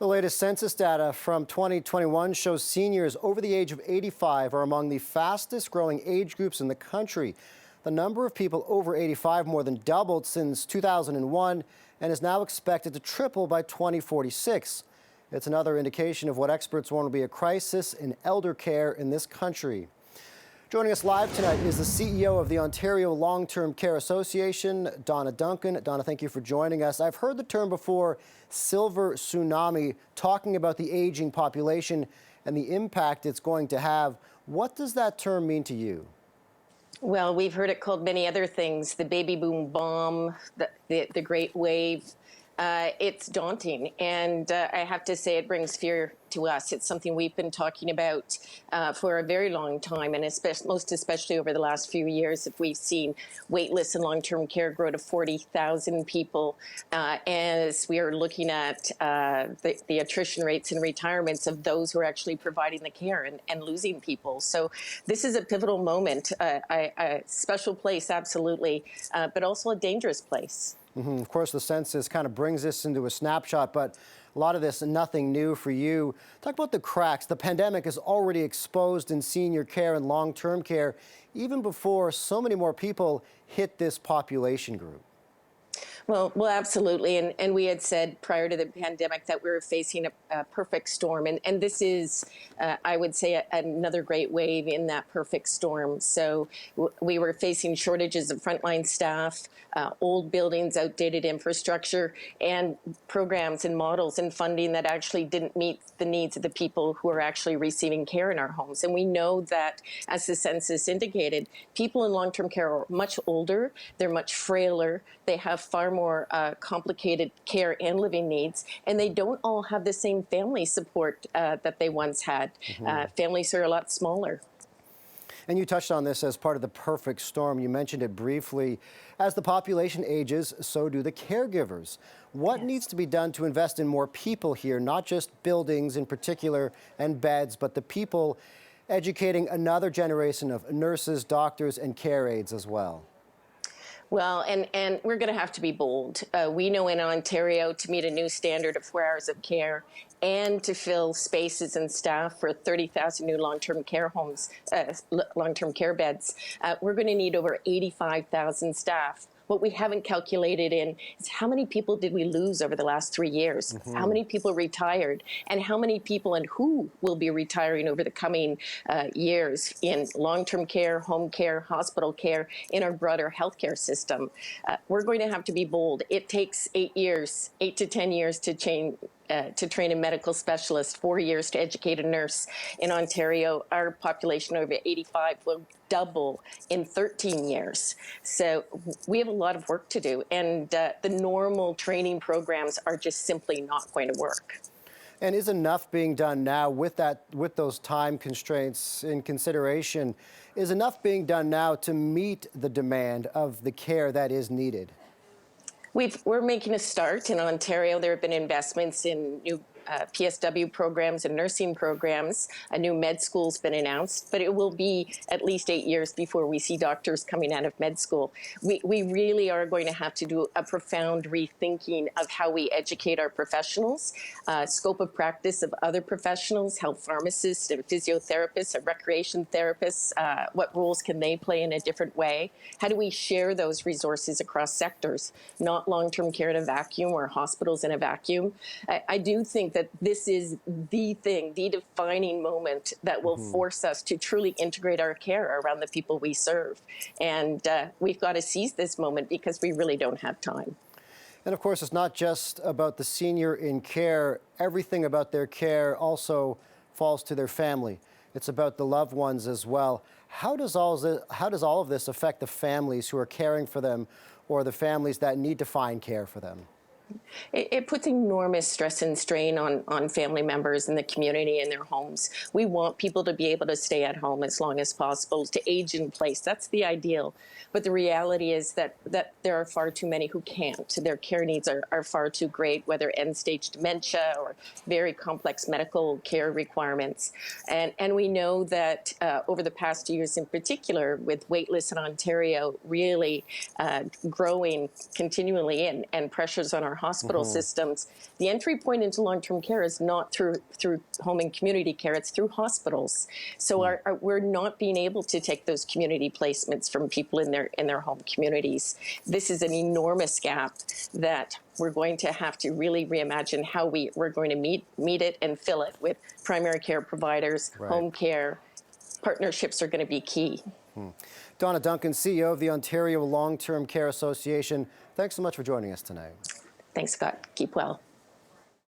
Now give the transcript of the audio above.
The latest census data from 2021 shows seniors over the age of 85 are among the fastest growing age groups in the country. The number of people over 85 more than doubled since 2001 and is now expected to triple by 2046. It's another indication of what experts warn will be a crisis in elder care in this country. Joining us live tonight is the CEO of the Ontario Long-Term Care Association, Donna Duncan. Donna, thank you for joining us. I've heard the term before, silver tsunami, talking about the aging population and the impact it's going to have. What does that term mean to you? Well, we've heard it called many other things, the baby boom bomb, the great wave. It's daunting, and I have to say it brings fear to us. It's something we've been talking about for a very long time, and most especially over the last few years, if we've seen wait lists in long-term care grow to 40,000 people, as we are looking at the attrition rates and retirements of those who are actually providing the care and losing people. So this is a pivotal moment, a special place, absolutely, but also a dangerous place. Of course, the census kind of brings this into a snapshot, but a lot of this, nothing new for you. Talk about the cracks. The pandemic is already exposed in senior care and long-term care, even before so many more people hit this population group. Well, absolutely. And we had said prior to the pandemic that we were facing a perfect storm. And this is, I would say, another great wave in that perfect storm. So we were facing shortages of frontline staff, old buildings, outdated infrastructure, and programs and models and funding that actually didn't meet the needs of the people who are actually receiving care in our homes. And we know that, as the census indicated, people in long-term care are much older, they're much frailer, they have far more complicated care and living needs, and they don't all have the same family support that they once had. Families are a lot smaller. And you touched on this as part of the perfect storm. You mentioned it briefly. As the population ages, so do the caregivers. What needs to be done to invest in more people here, not just buildings in particular and beds, but the people, educating another generation of nurses, doctors, and care aides as well? Well, and we're going to have to be bold. We know in Ontario, to meet a new standard of 4 hours of care and to fill spaces and staff for 30,000 new long-term care homes, long-term care beds, we're going to need over 85,000 staff. What we haven't calculated in is how many people did we lose over the last 3 years? How many people retired? And how many people and who will be retiring over the coming years in long-term care, home care, hospital care, in our broader healthcare system? We're going to have to be bold. It takes 8 to 10 years to train a medical specialist, 4 years to educate a nurse. In Ontario, our population over 85 will double in 13 years. So we have a lot of work to do, and the normal training programs are just simply not going to work. And is enough being done now with those time constraints in consideration? Is enough being done now to meet the demand of the care that is needed? We're making a start in Ontario. There have been investments in new PSW programs and nursing programs. A new med school's been announced, but it will be at least 8 years before we see doctors coming out of med school. We really are going to have to do a profound rethinking of how we educate our professionals, scope of practice of other professionals, health pharmacists and physiotherapists and recreation therapists. What roles can they play in a different way? How do we share those resources across sectors, not long-term care in a vacuum or hospitals in a vacuum? I do think that this is the thing, the defining moment that will force us to truly integrate our care around the people we serve. And we've got to seize this moment because we really don't have time. And of course, it's not just about the senior in care. Everything about their care also falls to their family. It's about the loved ones as well. How does all of this affect the families who are caring for them, or the families that need to find care for them? It puts enormous stress and strain on family members in the community and their homes. We want people to be able to stay at home as long as possible, to age in place. That's the ideal. But the reality is that there are far too many who can't. Their care needs are far too great, whether end-stage dementia or very complex medical care requirements. And we know that over the past 2 years in particular, with waitlists in Ontario really growing continually and pressures on our hospital systems, the entry point into long-term care is not through home and community care, it's through hospitals. So we're not being able to take those community placements from people in their home communities. This is an enormous gap that we're going to have to really reimagine how we're going to meet it and fill it with primary care providers, home care. Partnerships are going to be key. Donna Duncan, CEO of the Ontario Long-Term Care Association, thanks so much for joining us tonight. Thanks, Scott. Keep well.